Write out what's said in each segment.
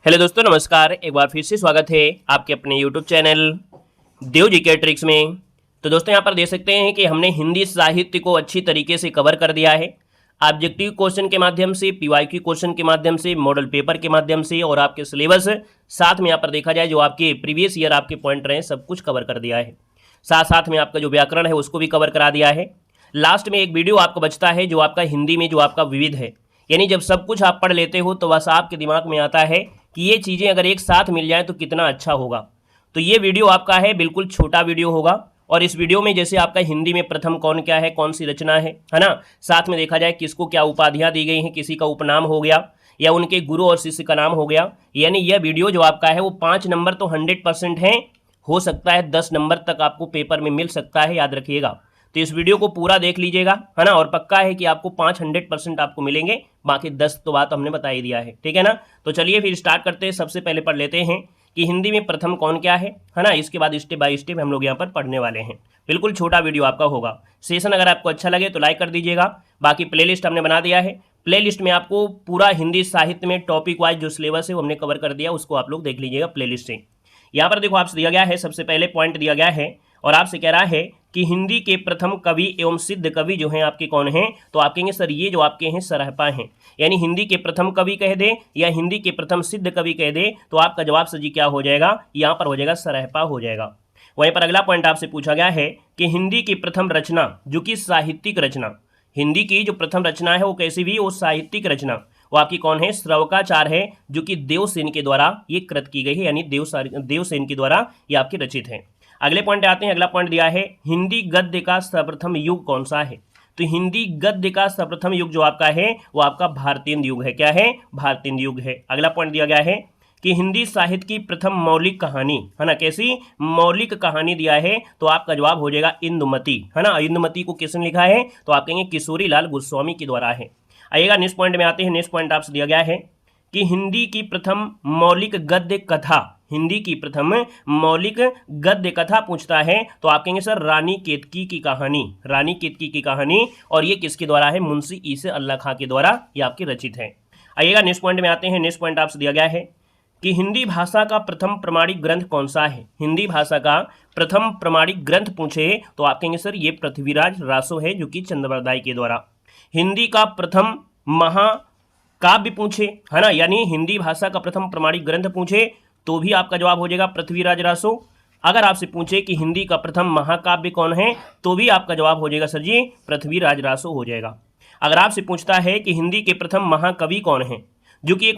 Hello दोस्तों, नमस्कार। एक बार फिर से स्वागत है आपके अपने यूट्यूब चैनल देव जीके ट्रिक्स में। तो दोस्तों यहाँ पर देख सकते हैं कि हमने हिंदी साहित्य को अच्छी तरीके से कवर कर दिया है। ऑब्जेक्टिव क्वेश्चन के माध्यम से, पीवाईक्यू क्वेश्चन के माध्यम से, मॉडल पेपर के माध्यम से और आपके सिलेबस, साथ में यहाँ पर देखा जाए जो आपके प्रीवियस ईयर आपके पॉइंट रहे सब कुछ कवर कर दिया है। साथ साथ में आपका जो व्याकरण है उसको भी कवर करा दिया है। लास्ट में एक वीडियो आपको बचता है जो आपका हिंदी में जो आपका विविध है, यानी जब सब कुछ आप पढ़ लेते हो तो बस आपके दिमाग में आता है कि ये चीज़ें अगर एक साथ मिल जाए तो कितना अच्छा होगा। तो ये वीडियो आपका है, बिल्कुल छोटा वीडियो होगा। और इस वीडियो में जैसे आपका हिंदी में प्रथम कौन क्या है, कौन सी रचना है ना, साथ में देखा जाए किसको क्या उपाधियाँ दी गई हैं, किसी का उपनाम हो गया या उनके गुरु और शिष्य का नाम हो गया। यानी यह वीडियो जो आपका है वो 5 नंबर तो 100% है, हो सकता है 10 नंबर तक आपको पेपर में मिल सकता है, याद रखिएगा। तो इस वीडियो को पूरा देख लीजिएगा, है ना। और पक्का है कि आपको 100% आपको मिलेंगे, बाकी 10 तो बात हमने बता ही दिया है, ठीक है ना। तो चलिए फिर स्टार्ट करते हैं। सबसे पहले पढ़ लेते हैं कि हिंदी में प्रथम कौन क्या है ना। इसके बाद स्टेप बाय स्टेप हम लोग यहाँ पर पढ़ने वाले हैं। बिल्कुल छोटा वीडियो आपका होगा। सेशन अगर आपको अच्छा लगे तो लाइक कर दीजिएगा। बाकी प्लेलिस्ट हमने बना दिया है। प्लेलिस्ट में आपको पूरा हिंदी साहित्य में टॉपिक वाइज जो सिलेबस है वो हमने कवर कर दिया, उसको आप लोग देख लीजिएगा प्लेलिस्ट से। यहाँ पर देखो आपसे दिया गया है, सबसे पहले पॉइंट दिया गया है और आपसे कह रहा है कि हिंदी के प्रथम कवि एवं सिद्ध कवि जो हैं आपके कौन हैं। तो आप कहेंगे सर ये जो आपके हैं सरहपा हैं, यानी हिंदी के प्रथम कवि कह दे या हिंदी के प्रथम सिद्ध कवि कह दे तो आपका जवाब सर जी क्या हो जाएगा, यहाँ पर हो जाएगा सरहपा हो जाएगा। वहीं पर अगला पॉइंट आपसे पूछा गया है कि हिंदी की प्रथम रचना जो कि साहित्यिक रचना, हिंदी की जो प्रथम रचना है वो कैसी भी, वो साहित्यिक रचना, वो आपकी कौन है, श्रवकाचार है, जो कि देवसेन के द्वारा ये कृत की गई है, यानी देवसेन के द्वारा ये आपकी रचित है। अगले पॉइंट आते हैं। अगला पॉइंट दिया है हिंदी गद्य का सर्वप्रथम युग कौन सा है। तो हिंदी गद्य का सर्वप्रथम युग जो आपका है वो आपका भारतेंदु युग है। क्या है, भारतेंदु युग है। अगला पॉइंट दिया गया है कि हिंदी साहित्य की प्रथम मौलिक कहानी, है ना, कैसी मौलिक कहानी दिया है तो आपका जवाब हो जाएगा इंदुमती, है ना। इंदुमती को किसने लिखा है तो आप कहेंगे किशोरी लाल गोस्वामी के द्वारा है। आइएगा नेक्स्ट पॉइंट में आते हैं। नेक्स्ट पॉइंट आपसे दिया गया है कि हिंदी की प्रथम मौलिक गद्य कथा, हिंदी की प्रथम मौलिक गद्य कथा पूछता है तो आप कहेंगे सर रानी केतकी की कहानी, रानी केतकी की कहानी। और ये किसके द्वारा है, मुंशी ईसे अल्लाह खां के द्वारा ये आपकी रचित है। आइएगा नेक्स्ट पॉइंट में आते हैं। नेक्स्ट पॉइंट आपसे दिया गया है कि हिंदी भाषा का प्रथम प्रमाणिक ग्रंथ कौन सा है। हिंदी भाषा का प्रथम प्रमाणिक ग्रंथ पूछे तो आप कहेंगे सर ये पृथ्वीराज रासो है, जो कि चंद्रवरदाई के द्वारा। हिंदी का प्रथम महाकाव्य पूछे, है ना, यानी हिंदी भाषा का प्रथम प्रमाणिक ग्रंथ पूछे तो भी आपका जवाब हो जाएगा पृथ्वीराज रासो। अगर आपसे पूछे कि हिंदी का प्रथम महाकाव्य कौन है तो भी आपका जवाब हो जाएगा सर जी पृथ्वीराज रासो हो जाएगा। अगर आपसे पूछता है कि हिंदी के प्रथम महाकवि कौन है, जो कि एक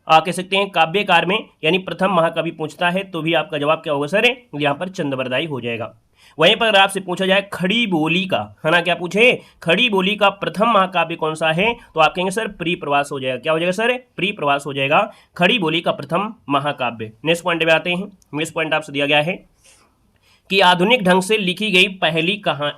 कह सकते हैं काव्यकार में, यानी प्रथम महाकवि पूछता है तो भी आपका जवाब क्या होगा सर, यहाँ पर चंद्रवरदाई हो जाएगा। वहीं पर अगर आपसे पूछा जाए खड़ी बोली का, है ना, क्या पूछे, खड़ी बोली का प्रथम महाकाव्य कौन सा है तो आप कहेंगे सर प्रियप्रवास हो जाएगा। क्या हो जाएगा सर, प्रियप्रवास हो जाएगा, खड़ी बोली का प्रथम महाकाव्य। नेक्स्ट पॉइंट में आते हैं। नेक्स्ट पॉइंट आपसे दिया गया है कि आधुनिक ढंग से लिखी गई पहली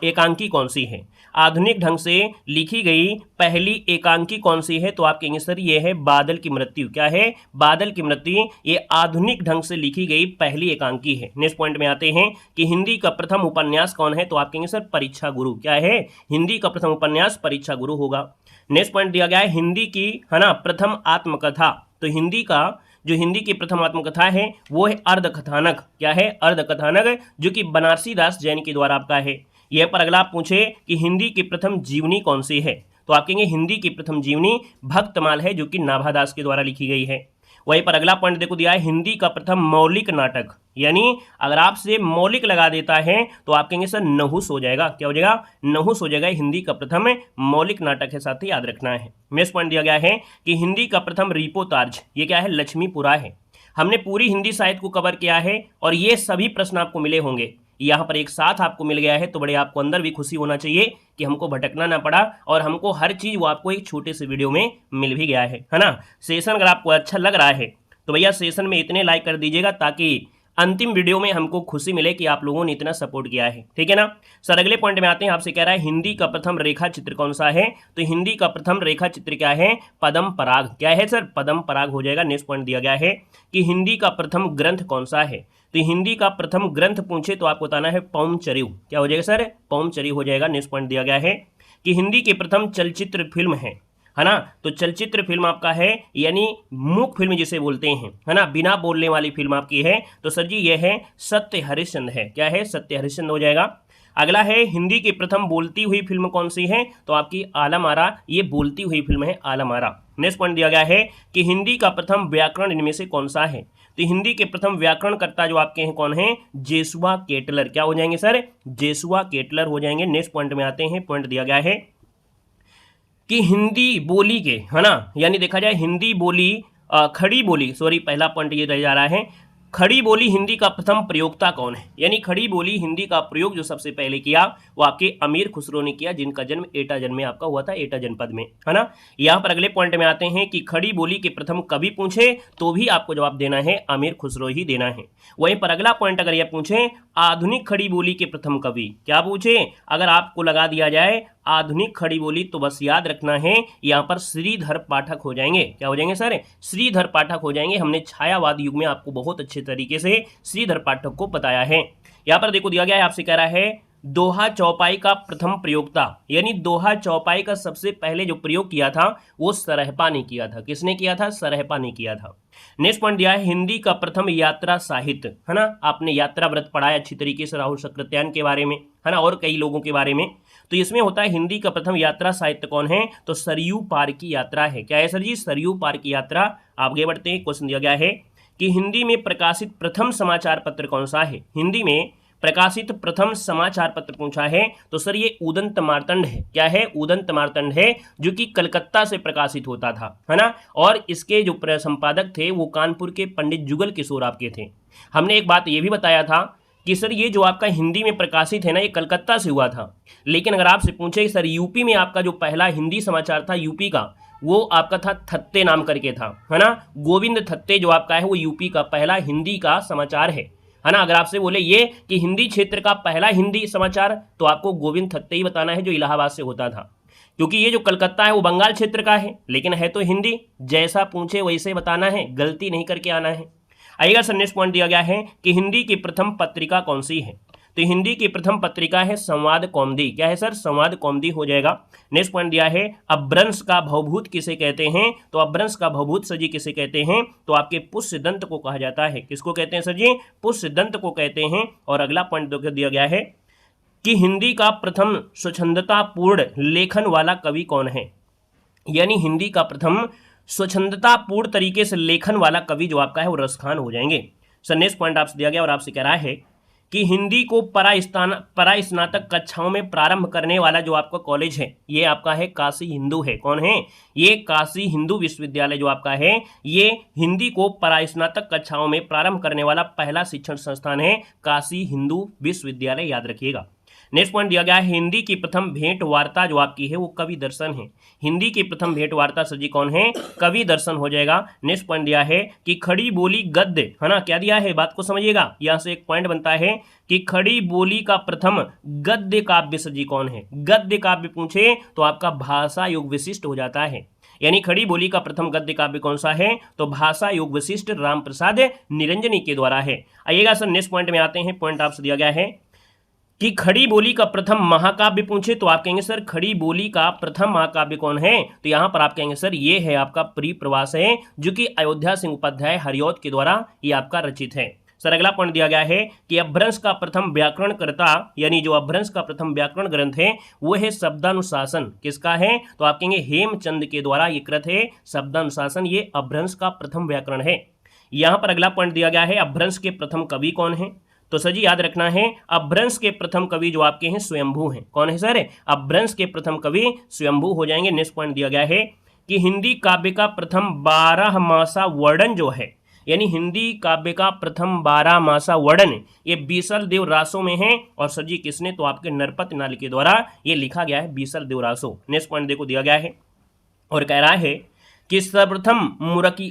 एकांकी कौन सी है। आधुनिक ढंग से लिखी गई पहली एकांकी कौन सी है तो आप कहेंगे सर ये है बादल की मृत्यु। क्या है, बादल की मृत्यु, ये आधुनिक ढंग से लिखी गई पहली एकांकी है। नेक्स्ट पॉइंट में आते हैं कि हिंदी का प्रथम उपन्यास कौन है तो आप कहेंगे सर परीक्षा गुरु। क्या है, हिंदी का प्रथम उपन्यास परीक्षा गुरु होगा। नेक्स्ट पॉइंट दिया गया है हिंदी की, है ना, प्रथम आत्मकथा। तो हिंदी का जो हिंदी की प्रथम आत्मकथा है वो है अर्धकथानक। क्या है, अर्धकथानक, जो कि बनारसी दास जैन के द्वारा आपका है। यह पर अगला आप पूछे कि हिंदी की प्रथम जीवनी कौन सी है तो आप कहेंगे हिंदी की प्रथम जीवनी भक्तमाल है, जो कि नाभादास के द्वारा लिखी गई है। वहीं पर अगला पॉइंट देखो दिया है हिंदी का प्रथम मौलिक नाटक, यानी अगर आपसे मौलिक लगा देता है तो आप कहेंगे सर नहुस हो जाएगा। क्या हो जाएगा, नहुस हो जाएगा। हिंदी का प्रथम मौलिक नाटक है, साथ ही याद रखना है। नेक्स्ट पॉइंट दिया गया है कि हिंदी का प्रथम रिपोतार्ज, ये क्या है, लक्ष्मीपुरा है। हमने पूरी हिंदी साहित्य को कवर किया है और ये सभी प्रश्न आपको मिले होंगे, यहाँ पर एक साथ आपको मिल गया है, तो बड़े आपको अंदर भी खुशी होना चाहिए कि हमको भटकना ना पड़ा और हमको हर चीज़ वो आपको एक छोटे से वीडियो में मिल भी गया है ना। सेशन अगर आपको अच्छा लग रहा है तो भैया सेशन में इतने लाइक कर दीजिएगा ताकि अंतिम वीडियो में हमको खुशी मिले कि आप लोगों ने इतना सपोर्ट किया है, ठीक है ना। सर अगले पॉइंट में आते हैं। आपसे कह रहा है हिंदी का प्रथम रेखा चित्र कौन सा है तो हिंदी का प्रथम रेखा चित्र क्या है, पदम पराग। क्या है सर, पदम पराग हो जाएगा। नेक्स्ट पॉइंट दिया गया है कि हिंदी का प्रथम ग्रंथ कौन सा है तो हिंदी का प्रथम ग्रंथ पूछे तो आपको बताना है पौमचरिऊ। क्या हो जाएगा सर, पौमचरिऊ हो जाएगा। नेक्स्ट पॉइंट दिया गया है कि हिंदी की प्रथम चलचित्र फिल्म है है ना। तो चलचित्र फिल्म आपका है यानी मूक फिल्म जिसे बोलते हैं, है ना, बिना बोलने वाली फिल्म आपकी है। तो सर जी ये है सत्य हरिश्चंद्र है। क्या है? सत्य हरिश्चंद्र हो जाएगा। अगला है हिंदी की प्रथम बोलती हुई फिल्म कौन सी है? तो आपकी आलम आरा, ये बोलती हुई फिल्म है आलम आरा। नेक्स्ट पॉइंट दिया गया है कि हिंदी का प्रथम व्याकरण इनमें से कौन सा है? तो हिंदी के प्रथम व्याकरणकर्ता जो आपके हैं कौन है? जेसुआ केटलर। क्या हो जाएंगे सर? जेसुआ केटलर हो जाएंगे। नेक्स्ट पॉइंट में आते हैं। पॉइंट दिया गया है कि हिंदी बोली के, है ना, यानी देखा जाए हिंदी बोली खड़ी बोली, सॉरी पहला पॉइंट ये रह जा रहा है, खड़ी बोली हिंदी का प्रथम प्रयोक्ता कौन है? यानी खड़ी बोली हिंदी का प्रयोग जो सबसे पहले किया वो आपके अमीर खुसरो ने किया, जिनका जन्म एटा जनपद में आपका हुआ था, एटा जनपद में, है ना। यहाँ पर अगले पॉइंट में आते हैं कि खड़ी बोली के प्रथम कवि पूछे तो भी आपको जवाब देना है अमीर खुसरो ही देना है। वहीं पर अगला पॉइंट अगर यह पूछे आधुनिक खड़ी बोली के प्रथम कवि, क्या पूछे? अगर आपको लगा दिया जाए आधुनिक खड़ी बोली तो बस याद रखना है यहाँ पर श्रीधर पाठक हो जाएंगे। क्या हो जाएंगे सर? श्रीधर पाठक हो जाएंगे। हमने छायावाद युग में आपको बहुत अच्छे तरीके से श्रीधर पाठक को बताया है। यहाँ पर देखो दिया गया है, आपसे कह रहा है दोहा चौपाई का प्रथम प्रयोक्ता, यानी दोहा चौपाई का सबसे पहले जो प्रयोग किया था वो सरहपा ने किया था। किसने किया था? सरहपा ने किया था। नेक्स्ट पॉइंट दिया है हिंदी का प्रथम यात्रा साहित्य, है ना, आपने यात्रा व्रत पढ़ा है अच्छी तरीके से राहुल शक्रत्यान के बारे में, है ना, और कई लोगों के बारे में। तो इसमें होता है हिंदी का प्रथम यात्रा साहित्य कौन है? तो सरयू पार की यात्रा है। क्या है सर जी? सरयू पार की यात्रा। आगे बढ़ते हैं। क्वेश्चन दिया गया है कि हिंदी में प्रकाशित प्रथम समाचार पत्र कौन सा है? हिंदी में प्रकाशित प्रथम समाचार पत्र पूछा है तो सर ये उदंत मार्तंड है। क्या है? उदंत मार्तंड है, जो कि कलकत्ता से प्रकाशित होता था, है ना। और इसके जो संपादक थे वो कानपुर के पंडित जुगल किशोर आपके थे। हमने एक बात ये भी बताया था कि सर ये जो आपका हिंदी में प्रकाशित है ना ये कलकत्ता से हुआ था, लेकिन अगर आपसे पूछे सर यूपी में आपका जो पहला हिंदी समाचार था यूपी का, वो आपका था थत्ते नाम करके था, है ना। गोविंद थत्ते जो आपका है वो यूपी का पहला हिंदी का समाचार है ना। अगर आपसे बोले ये कि हिंदी क्षेत्र का पहला हिंदी समाचार तो आपको गोविंद थत्ते ही बताना है जो इलाहाबाद से होता था, क्योंकि ये जो कलकत्ता है वो बंगाल क्षेत्र का है, लेकिन है तो हिंदी। जैसा पूछे वैसे बताना है, गलती नहीं करके आना है। आइएगा सर, नेक्स्ट पॉइंट दिया गया है कि हिंदी की प्रथम पत्रिका कौन सी है? तो हिंदी की प्रथम पत्रिका है संवाद कौमुदी। क्या है सर? संवाद कौमुदी हो जाएगा। नेक्स्ट पॉइंट दिया है अपभ्रंश का भवभूत किसे कहते हैं? तो अपभ्रंश का भवभूत सर जी किसे कहते हैं? तो आपके पुष्य दंत को कहा जाता है। किसको कहते हैं सर जी? पुष्य दंत को कहते हैं। और अगला पॉइंट दिया गया है कि हिंदी का प्रथम स्वच्छंदतापूर्ण लेखन वाला कवि कौन है? यानी हिंदी का प्रथम स्वच्छंदतापूर्ण तरीके से लेखन वाला कवि जो आपका है वो रसखान हो जाएंगे। सर नेक्स्ट पॉइंट आपसे दिया गया और आपसे कह रहा है कि हिंदी को परास्नातक कक्षाओं में प्रारंभ करने वाला जो आपका कॉलेज है ये आपका है काशी हिंदू है। कौन है? ये काशी हिंदू विश्वविद्यालय जो आपका है ये हिंदी को परास्नातक कक्षाओं में प्रारंभ करने वाला पहला शिक्षण संस्थान है काशी हिंदू विश्वविद्यालय, याद रखिएगा। नेक्स्ट पॉइंट दिया गया है हिंदी की प्रथम भेंट वार्ता जो आपकी है वो कवि दर्शन है। हिंदी की प्रथम भेंट वार्ता सर जी कौन है? कवि दर्शन हो जाएगा। नेक्स्ट पॉइंट दिया है कि खड़ी बोली गद्य, है ना, क्या दिया है बात को समझिएगा। यहाँ से एक पॉइंट बनता है कि खड़ी बोली का प्रथम गद्य काव्य सर जी कौन है? गद्य काव्य पूछे तो आपका भाषा योग विशिष्ट हो जाता है। यानी खड़ी बोली का प्रथम गद्य काव्य कौन सा है? तो भाषा योग विशिष्ट राम प्रसाद निरंजनी के द्वारा है। आइएगा सर नेक्स्ट पॉइंट में आते हैं। पॉइंट आपसे दिया गया है कि खड़ी बोली का प्रथम महाकाव्य पूछे तो आप कहेंगे सर खड़ी बोली का प्रथम महाकाव्य कौन है? तो यहाँ पर आप कहेंगे सर ये है आपका परिप्रवास है, जो कि अयोध्या सिंह उपाध्याय हरिऔध के द्वारा ये आपका रचित है। सर अगला पॉइंट दिया गया है कि अपभ्रंश का प्रथम व्याकरणकर्ता, यानी जो अपभ्रंश का प्रथम व्याकरण ग्रंथ है वो है शब्दानुशासन। किसका है? तो आप कहेंगे हेमचंद के द्वारा ये कृत है शब्दानुशासन, ये अपभ्रंश का प्रथम व्याकरण है। यहाँ पर अगला पॉइंट दिया गया है अपभ्रंश के प्रथम कवि कौन है? तो सर जी याद रखना है अपभ्रंश के प्रथम कवि जो आपके हैं स्वयंभू हैं। कौन है सर? अपभ्रंश के प्रथम कवि स्वयंभू हो जाएंगे। नेक्स्ट पॉइंट दिया गया है कि हिंदी काव्य का प्रथम 12 मासा वर्णन जो है, यानी हिंदी काव्य का प्रथम 12 मासा वर्णन ये बीसल देव रासों में है। और सर जी किसने? तो आपके नरपत नाल के द्वारा ये लिखा गया है बीसल देव रासों। नेक्स्ट पॉइंट देखो दिया गया है और कह रहा है कि सर्वप्रथम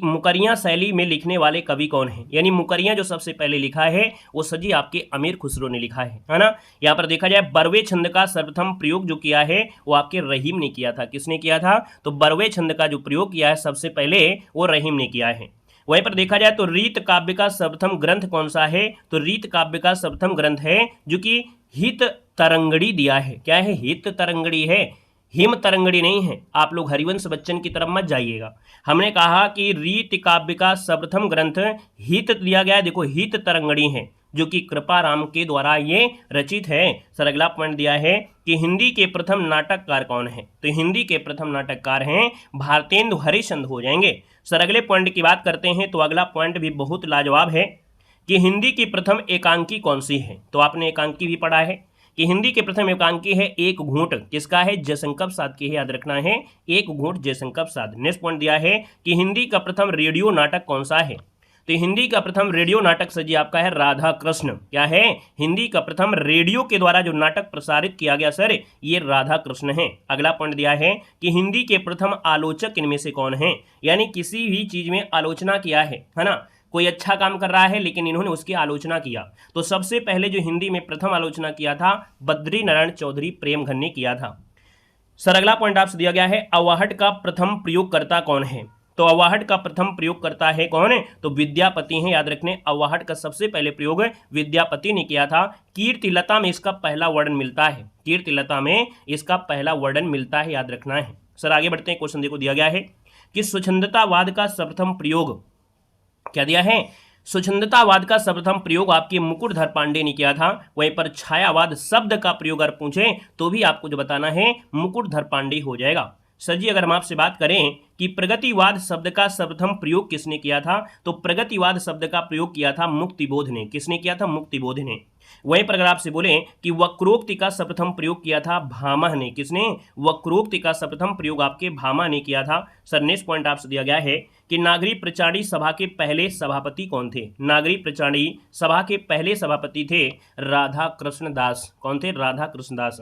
मुकरियाँ शैली में लिखने वाले कवि कौन है? यानी मुकरियाँ जो सबसे पहले लिखा है वो सर जी आपके अमीर खुसरो ने लिखा है ना। यहाँ पर देखा जाए बरवे छंद का सर्वप्रथम प्रयोग जो किया है वो आपके रहीम ने किया था। किसने किया था? तो बरवे छंद का जो प्रयोग किया है सबसे पहले वो रहीम ने किया है। वहीं पर देखा जाए तो रीत काव्य का सर्वप्रथम ग्रंथ कौन सा है? तो रीत काव्य का सर्वप्रथम ग्रंथ है जो कि हित तरंगड़ी दिया है। क्या है? हित तरंगड़ी है। हिम तरंगड़ी नहीं है। आप लोग हरिवंश बच्चन की तरफ मत जाइएगा। हमने कहा कि रीति काव्य का सर्वप्रथम ग्रंथ हित दिया गया है। देखो हित तरंगड़ी है जो कि कृपाराम के द्वारा ये रचित है। सर अगला पॉइंट दिया है कि हिंदी के प्रथम नाटककार कौन है? तो हिंदी के प्रथम नाटककार हैं भारतेंदु हरिश्चंद्र हो जाएंगे। सर अगले पॉइंट की बात करते हैं तो अगला पॉइंट भी बहुत लाजवाब है कि हिंदी की प्रथम एकांकी कौन सी है? तो आपने एकांकी भी पढ़ा है कि हिंदी के प्रथम एकांकी है एक घूंट, किसका है? जयशंकर प्रसाद की है, याद रखना है, एक घूंट जयशंकर प्रसाद। नेक्स्ट पॉइंट दिया है कि हिंदी का प्रथम रेडियो नाटक कौन सा है? तो हिंदी का प्रथम रेडियो नाटक सर जी आपका है राधा कृष्ण। क्या है? हिंदी का प्रथम रेडियो के द्वारा जो नाटक प्रसारित किया गया सर, ये राधा कृष्ण है। अगला पॉइंट दिया है कि हिंदी के प्रथम आलोचक इनमें से कौन है? यानी किसी भी चीज में आलोचना किया है ना, कोई अच्छा काम कर रहा है लेकिन इन्होंने उसकी आलोचना किया। तो सबसे पहले जो हिंदी में प्रथम आलोचना किया था बद्री नारायण चौधरी प्रेमघन ने किया था। सर अगला पॉइंट आपसे दिया गया है अवाहट का प्रथम प्रयोगकर्ता कौन है? तो अवाहट का प्रथम प्रयोगकर्ता है कौन है? तो विद्यापति हैं, याद रखने। अवाहट का सबसे पहले प्रयोग विद्यापति ने किया था। कीर्तिलता में इसका पहला वर्णन मिलता है, कीर्तिलता में इसका पहला वर्णन मिलता है, याद रखना है। सर आगे बढ़ते हैं। क्वेश्चन देखो दिया गया है कि स्वच्छंदतावाद का सर्वप्रथम प्रयोग क्या दिया है? स्वच्छंदतावाद का सर्वप्रथम प्रयोग आपके मुकुटधर पांडे ने किया था। वहीं पर छायावाद शब्द का प्रयोग अगर पूछे तो भी आपको जो बताना है मुकुटधर पांडे हो जाएगा। सर जी अगर हम आपसे बात करें कि प्रगतिवाद शब्द का सर्वप्रथम प्रयोग किसने किया था? तो प्रगतिवाद शब्द का प्रयोग किया था मुक्तिबोध ने। किसने किया था? मुक्तिबोध ने। वहीं पर अगर आपसे बोले कि वक्रोक्ति का सर्वप्रथम प्रयोग किया था भामह ने। किसने? वक्रोक्ति का सर्वप्रथम प्रयोग आपके भामह ने किया था। सर नेक्स्ट पॉइंट आपसे दिया गया है कि नागरी प्रचारी सभा के पहले सभापति कौन थे? नागरी प्रचारी सभा के पहले सभापति थे राधा कृष्ण दास। कौन थे? राधा कृष्ण दास।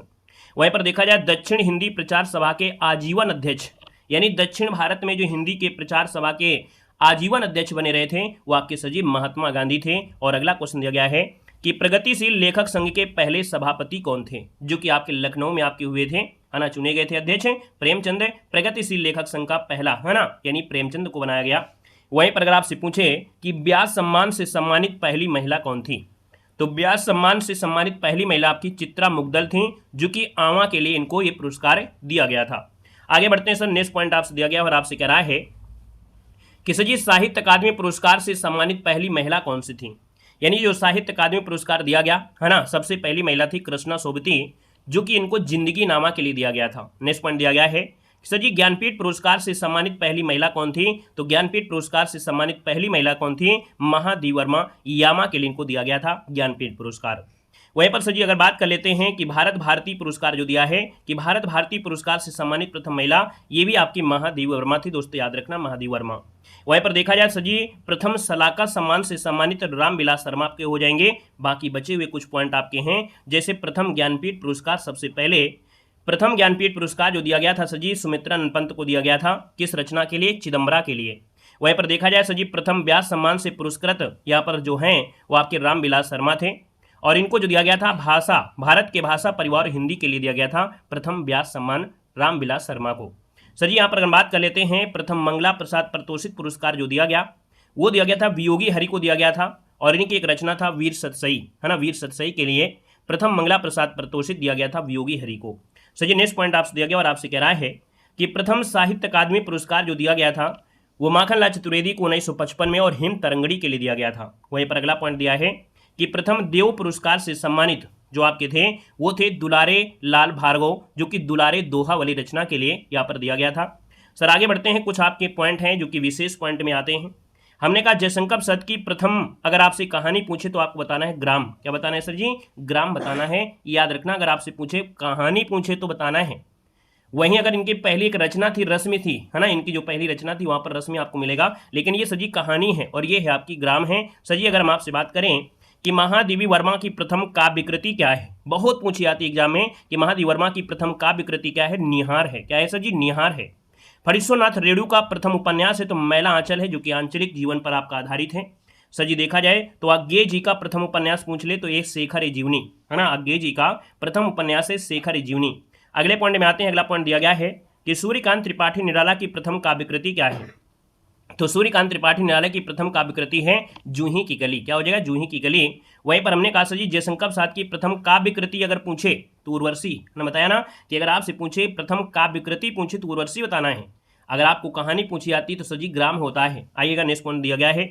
वहीं पर देखा जाए दक्षिण हिंदी प्रचार सभा के आजीवन अध्यक्ष, यानी दक्षिण भारत में जो हिंदी के प्रचार सभा के आजीवन अध्यक्ष बने रहे थे वो आपके सजीव महात्मा गांधी थे। और अगला क्वेश्चन दिया गया है कि प्रगतिशील लेखक संघ के पहले सभापति कौन थे? जो कि आपके लखनऊ में आपके हुए थे, है ना, चुने गए थे अध्यक्ष प्रेमचंद। प्रगतिशील लेखक संघ का पहला, है ना, यानी प्रेमचंद को बनाया गया। वहीं पर अगर आपसे पूछे कि व्यास सम्मान से सम्मानित पहली महिला कौन थी? तो व्यास सम्मान से सम्मानित पहली महिला आपकी चित्रा मुग्दल थी, जो कि आंवा के लिए इनको ये पुरस्कार दिया गया था। आगे बढ़ते हैं सर। नेक्स्ट पॉइंट आपसे दिया गया और आपसे कह रहा है कि सर जी साहित्य अकादमी पुरस्कार से सम्मानित पहली महिला कौन सी थी? यानी जो साहित्य अकादमी पुरस्कार दिया गया, है ना, सबसे पहली महिला थी कृष्णा सोबती, जो कि इनको जिंदगी नामा के लिए दिया गया था। नेक्स्ट पॉइंट दिया गया है सर जी ज्ञानपीठ पुरस्कार से सम्मानित पहली महिला कौन थी? तो ज्ञानपीठ पुरस्कार से सम्मानित पहली महिला कौन थी? महादेवी वर्मा, यामा के लिए इनको दिया गया था ज्ञानपीठ पुरस्कार। वहीं पर सर जी अगर बात कर लेते हैं कि भारत भारती पुरस्कार जो दिया है कि भारत भारती पुरस्कार से सम्मानित प्रथम महिला, ये भी आपकी महादेवी वर्मा थी। दोस्तों याद रखना, महादेवी वर्मा। वहीं पर देखा जाए सर जी प्रथम सलाका सम्मान से सम्मानित रामविलास शर्मा आपके हो जाएंगे। बाकी बचे हुए कुछ पॉइंट आपके हैं, जैसे प्रथम ज्ञानपीठ पुरस्कार, सबसे पहले प्रथम ज्ञानपीठ पुरस्कार जो दिया गया था सर जी सुमित्रा नंद पंत को दिया गया था। किस रचना के लिए? चिदम्बरा के लिए। वहीं पर देखा जाए सर जी प्रथम व्यास सम्मान से पुरस्कृत यहाँ पर जो हैं वो आपके रामविलास शर्मा थे, और इनको जो दिया गया था भाषा, भारत के भाषा परिवार हिंदी के लिए दिया गया था प्रथम व्यास सम्मान रामविलास शर्मा को। सर जी यहाँ पर अगर बात कर लेते हैं प्रथम मंगला प्रसाद प्रतोषित पुरस्कार जो दिया गया वो दिया गया था वियोगी हरि को दिया गया था, और इनकी एक रचना था वीर सतसई, है ना, वीर सतसई के लिए प्रथम मंगला प्रसाद प्रतोषित दिया गया था वियोगी हरि को। सर जी नेक्स्ट पॉइंट आपसे दिया गया और आपसे कह रहा है कि प्रथम साहित्य अकादमी पुरस्कार जो दिया गया था वो माखनलाल चतुर्वेदी को 1955 में और हिम तरंगड़ी के लिए दिया गया था। वहीं पर अगला पॉइंट दिया है कि प्रथम देव पुरस्कार से सम्मानित जो आपके थे वो थे दुलारे लाल भार्गव, जो कि दुलारे दोहा वाली रचना के लिए यहाँ पर दिया गया था। सर आगे बढ़ते हैं। कुछ आपके पॉइंट हैं जो कि विशेष पॉइंट में आते हैं। हमने कहा जयशंकर प्रसाद की प्रथम अगर आपसे कहानी पूछे तो आपको बताना है ग्राम। क्या बताना है सर जी? ग्राम बताना है, याद रखना। अगर आपसे पूछे कहानी पूछे तो बताना है। वहीं अगर इनकी पहली एक रचना थी रश्मि थी, है ना, इनकी जो पहली रचना थी वहां पर रश्मि आपको मिलेगा, लेकिन ये सर जी कहानी है और ये है आपकी ग्राम है। सर जी अगर हम आपसे बात करें कि महादेवी वर्मा की प्रथम काव्य कृति क्या है, बहुत पूछी आती है एग्जाम में कि महादेवी वर्मा की प्रथम काव्य कृति क्या है? निहार है। क्या है सर जी? निहार है। फणीश्वरनाथ रेणु का प्रथम उपन्यास है तो मैला आंचल है, जो कि आंचलिक जीवन पर आपका आधारित है। सर जी देखा जाए तो आज्ञेय जी का प्रथम उपन्यास पूछ ले तो एक शेखर ए जीवनी, है ना, आज्ञेय जी का प्रथम उपन्यास है शेखर ए जीवनी। अगले पॉइंट में आते हैं। अगला पॉइंट दिया गया है कि सूर्यकांत त्रिपाठी निराला की प्रथम काव्य कृति क्या है? तो सूर्यकांत त्रिपाठी निराला की प्रथम काव्य कृति है जूही की कली। क्या हो जाएगा? जूही की कली। वहीं पर हमने कहा सर जी जयशंकर प्रसाद की प्रथम काव्य कृति अगर पूछे तो उर्वशी। ने बताया ना कि अगर आपसे पूछे प्रथम काव्य कृति पूछे तो उर्वशी बताना है। अगर आपको कहानी पूछी जाती है तो सर जी ग्राम होता है। आइएगा नेक्स्ट पॉइंट दिया गया है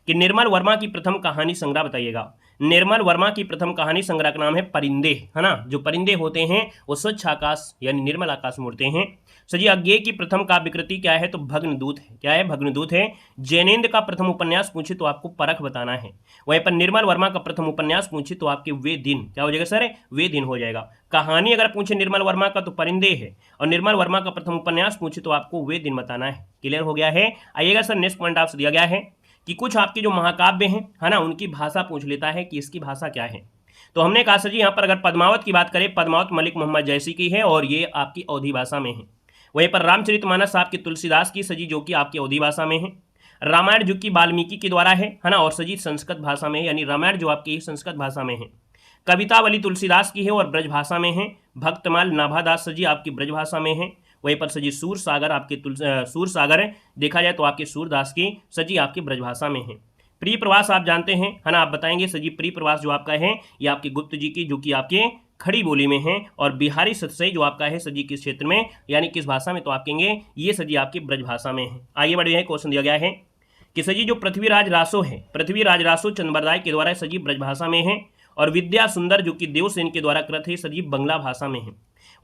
कि निर्मल वर्मा की प्रथम कहानी संग्रह बताइएगा। निर्मल वर्मा की प्रथम कहानी संग्रह का नाम है परिंदे, है ना। जो परिंदे होते हैं वो स्वच्छ आकाश यानी निर्मल आकाश में उड़ते हैं। सर जी अज्ञेय की प्रथम काव्य कृति क्या है? तो भग्नदूत है। क्या है? भग्नदूत है। जैनेन्द्र का प्रथम उपन्यास पूछे तो आपको परख बताना है। वहीं पर निर्मल वर्मा का प्रथम उपन्यास पूछे तो आपके वे दिन। क्या हो जाएगा सर? वे दिन हो जाएगा। कहानी अगर पूछे निर्मल वर्मा का तो परिंदे है, और निर्मल वर्मा का प्रथम उपन्यास पूछे तो आपको वे दिन बताना है। क्लियर हो गया है। आइएगा सर नेक्स्ट पॉइंट आपसे दिया गया है कि कुछ आपके जो महाकाव्य हैं, है ना, उनकी भाषा पूछ लेता है कि इसकी भाषा क्या है। तो हमने कहा सर जी यहाँ पर अगर पद्मावत की बात करें, पद्मावत मलिक मोहम्मद जैसी की है और ये आपकी अवधी भाषा में है। वहीं पर रामचरितमानस आपकी तुलसीदास की सजी जो कि आपकी अवधी भाषा में है। रामायण जो कि वाल्मीकि के द्वारा है ना, और सजी संस्कृत भाषा में है, यानी रामायण जो आपकी संस्कृत भाषा में है। कवितावली तुलसीदास की है और ब्रज भाषा में है। भक्तमाल नाभादास सजी आपकी ब्रज भाषा में है। वहीं पर सजी सूर सागर आपके सूर सागर देखा जाए तो आपके सूरदास की सजी आपकी ब्रजभाषा में है। प्रिय प्रवास आप जानते हैं, है ना, आप बताएंगे सजी प्रिय प्रवास जो आपका है ये आपके गुप्त जी की जो कि आपके खड़ी बोली में है। और बिहारी सतसई जो आपका है सजी किस क्षेत्र में यानी किस भाषा में? तो आप कहेंगे ये सजी आपकी ब्रजभाषा में है। आगे बढ़ गए, क्वेश्चन दिया गया है कि सजी जो पृथ्वीराज रासो है, पृथ्वीराज रासो चंद्रबरदाई के द्वारा सजी ब्रजभाषा में है। और विद्या सुंदर जो कि देवसेन के द्वारा कृत है सजी बंगला भाषा में है।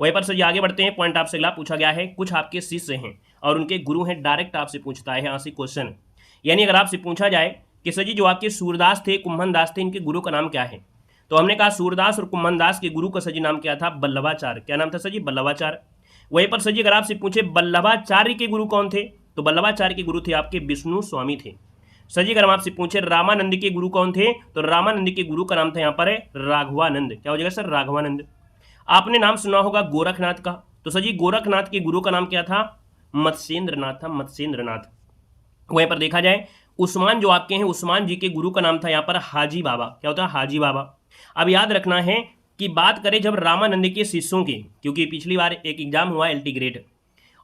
वहीं पर सर आगे बढ़ते हैं। पॉइंट आपसे अगला पूछा गया है कुछ आपके शिष्य हैं और उनके गुरु हैं। डायरेक्ट आपसे पूछता है यहाँ से क्वेश्चन, यानी अगर आपसे पूछा जाए कि सर जी जो आपके सूरदास थे, कुम्भन दास थे, इनके गुरु का नाम क्या है? तो हमने कहा सूरदास और कुम्भन दास के गुरु का सर जी नाम क्या था? बल्लभाचार्य। क्या नाम था सर जी? बल्लभाचार्य। वहीं पर सर जी अगर आपसे पूछे बल्लभाचार्य के गुरु कौन थे? तो बल्लभाचार्य के गुरु थे आपके विष्णु स्वामी थे। सर जी अगर हम आपसे पूछे रामानंद के गुरु कौन थे? तो रामानंद के गुरु का नाम था यहाँ पर राघवानंद। क्या हो जाएगा सर? राघवानंद। आपने नाम सुना होगा गोरखनाथ का, तो सर जी गोरखनाथ के गुरु का नाम क्या था? मत्स्येंद्रनाथ था, मत्स्येंद्रनाथ। वहीं पर देखा जाए उस्मान जो आपके हैं, उस्मान जी के गुरु का नाम था यहाँ पर हाजी बाबा। क्या होता है? हाजी बाबा। अब याद रखना है कि बात करें जब रामानंद के शिष्यों की, क्योंकि पिछली बार एक एग्जाम हुआ LT ग्रेड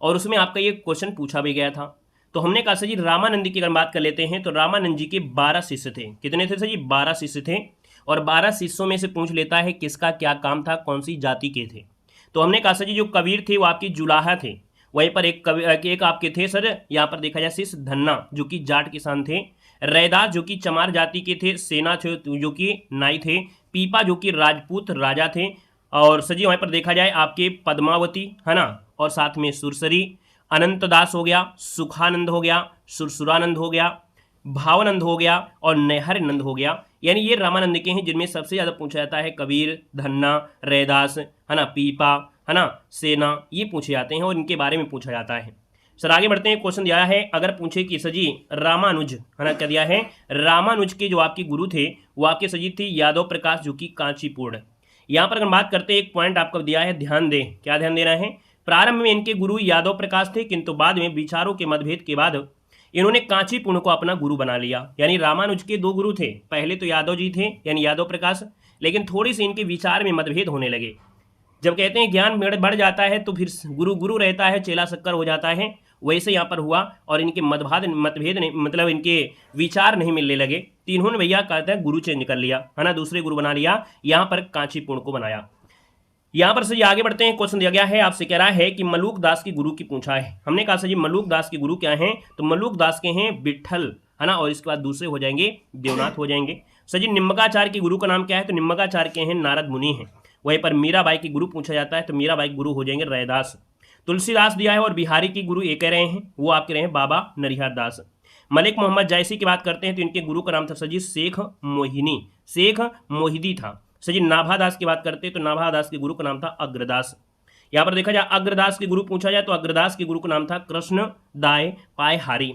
और उसमें आपका ये क्वेश्चन पूछा भी गया था। तो हमने कहा सर जी रामानंद की अगर बात कर लेते हैं तो रामानंद जी के 12 शिष्य थे। कितने थे सर जी? 12 शिष्य थे। और 12 शिष्यों में से पूछ लेता है किसका क्या काम था, कौन सी जाति के थे। तो हमने कहा सर जी जो कबीर थे वो आपकी जुलाहा थे। वहीं पर एक आपके थे सर यहाँ पर देखा जाए शिष्य धन्ना जो कि जाट किसान थे। रैदास जो कि चमार जाति के थे, सेना थे जो कि नाई थे, पीपा जो कि राजपूत राजा थे। और सर जी वहीं पर देखा जाए आपके पद्मावती, है ना, और साथ में सुरसरी। अनंत दास हो गया, सुखानंद हो गया, सुरसुरानंद हो गया, भावानंद हो गया और नहरनंद हो गया। यानी ये रामानंद के हैं जिनमें सबसे ज़्यादा पूछा जाता है कबीर, धन्ना, रैदास, है ना, पीपा, है ना, सेना, ये पूछे जाते हैं और इनके बारे में पूछा जाता है। सर आगे बढ़ते हैं। क्वेश्चन दिया है अगर पूछे कि सजी रामानुज, है ना, क्या दिया है? रामानुज के जो आपके गुरु थे वो आपके सजी थे यादव प्रकाश जो कि कांचीपुर। यहाँ पर अगर बात करते हैं एक पॉइंट आपको दिया है, ध्यान दें। क्या ध्यान देना है? प्रारंभ में इनके गुरु यादव प्रकाश थे, किंतु बाद में विचारों के मतभेद के बाद इन्होंने कांचीपुर को अपना गुरु बना लिया। यानी रामानुज के 2 गुरु थे, पहले तो यादव जी थे यानी यादव प्रकाश, लेकिन थोड़ी सी इनके विचार में मतभेद होने लगे। जब कहते हैं ज्ञान बढ़ जाता है तो फिर गुरु गुरु रहता है, चेला शक्कर हो जाता है, वैसे यहाँ पर हुआ और इनके मतभेद नहीं, मतलब इनके विचार नहीं मिलने लगे। तो इन्होंने भैया कहते हैं गुरु चेंज कर लिया, है ना, दूसरे गुरु बना लिया, यहाँ पर कांचीपुर को बनाया। यहाँ पर सर आगे बढ़ते हैं। क्वेश्चन दिया गया है आपसे, कह रहा है कि मलूक दास की गुरु की पूछा है। हमने कहा सर जी मलूक दास के गुरु क्या हैं? तो मलूक दास के हैं विठल, है ना, और इसके बाद दूसरे हो जाएंगे देवनाथ हो जाएंगे। सर जी निम्बकाचार्य के गुरु का नाम क्या है? तो निम्बकाचार्य के हैं नारद मुनि हैं। वहीं पर मीराबाई की गुरु पूछा जाता है तो मीराबाई गुरु हो जाएंगे रैदास। तुलसीदास दिया है और बिहारी की गुरु एक कह रहे हैं, वो आपके रहे हैं बाबा नरिहर दास। मलिक मोहम्मद जैसी की बात करते हैं तो इनके गुरु का नाम था सर जी शेख मोहिनी, शेख मोहिदी था। सर जी नाभादास की बात करते हैं तो नाभादास के गुरु का नाम था अग्रदास। यहाँ पर देखा जाए अग्रदास के गुरु पूछा जाए तो अग्रदास के गुरु का नाम था कृष्ण दाय पायहारी।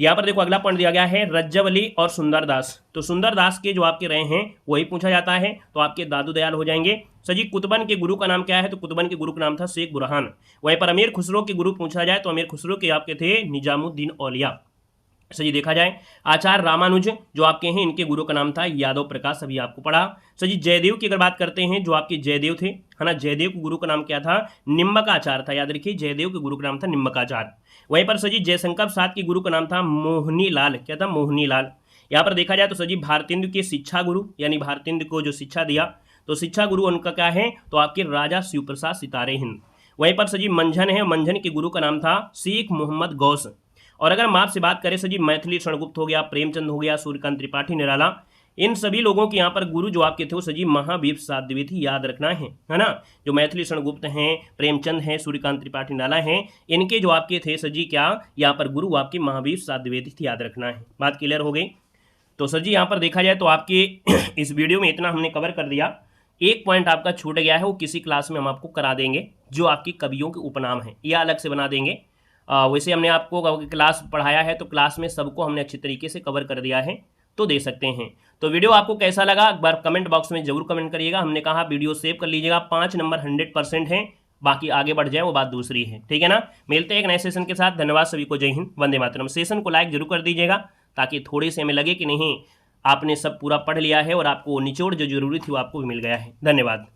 यहाँ पर देखो अगला पॉइंट दिया गया है रज्जवली और सुंदरदास। तो सुंदरदास के जो आपके रहे हैं वही पूछा जाता है तो आपके दादू दयाल हो जाएंगे। सर जी कुतुबन के गुरु का नाम क्या है? तो कुतुबन के गुरु का नाम था शेख बुरहान। वहीं पर अमीर खुसरो के गुरु पूछा जाए तो अमीर खुसरो के आपके थे निजामुद्दीन औलिया। सर जी देखा जाए आचार्य रामानुज जो आपके हैं, इनके गुरु का नाम था यादव प्रकाश, अभी आपको पढ़ा। सर जी जयदेव की अगर बात करते हैं, जो आपके जयदेव थे, है ना, जयदेव के गुरु का नाम क्या था, निम्बकाचार्य था, याद रखिए जयदेव के गुरु का नाम था निम्बकाचार्य। वहीं पर सर जी जयशंकर प्रसाद के गुरु का नाम था मोहनी लाल, क्या था, मोहनी लाल। यहाँ पर देखा जाए तो सर जी भारतेंदु के शिक्षा गुरु, यानी भारतेंदु को जो शिक्षा दिया, तो शिक्षा गुरु उनका क्या है, तो आपके राजा शिव प्रसाद सितारे हिंद। वहीं पर सर जी मंझन है, मंझन के गुरु का नाम था शेख मोहम्मद गौस। और अगर हम आपसे बात करें सर जी मैथिली शरणगुप्त हो गया, प्रेमचंद हो गया, सूर्यकांत त्रिपाठी निराला, इन सभी लोगों के यहाँ पर गुरु जो आपके थे वो सर जी महावीर प्रसाद द्विवेदी, याद रखना है ना। जो मैथिली शरणगुप्त हैं, प्रेमचंद हैं, सूर्यकांत त्रिपाठी निराला हैं, इनके जो आपके थे सर जी क्या यहाँ पर गुरु आपके महावीर प्रसाद द्विवेदी थे, याद रखना है। बात क्लियर हो गई। तो सर जी यहाँ पर देखा जाए तो आपके इस वीडियो में इतना हमने कवर कर दिया। एक पॉइंट आपका छूट गया है, वो किसी क्लास में हम आपको करा देंगे, जो आपकी कवियों के उपनाम हैं, या अलग से बना देंगे। वैसे हमने आपको क्लास पढ़ाया है, तो क्लास में सबको हमने अच्छी तरीके से कवर कर दिया है, तो दे सकते हैं। तो वीडियो आपको कैसा लगा एक बार कमेंट बॉक्स में जरूर कमेंट करिएगा। हमने कहा वीडियो सेव कर लीजिएगा, 5 नंबर 100% है, बाकी आगे बढ़ जाए वो बात दूसरी है, ठीक है ना। मिलते हैं एक नए सेशन के साथ। धन्यवाद सभी को, जय हिंद, वंदे मातरम। सेशन को लाइक जरूर कर दीजिएगा, ताकि थोड़ी सी हमें लगे कि नहीं आपने सब पूरा पढ़ लिया है और आपको निचोड़ जो जरूरी थी वो आपको भी मिल गया है। धन्यवाद।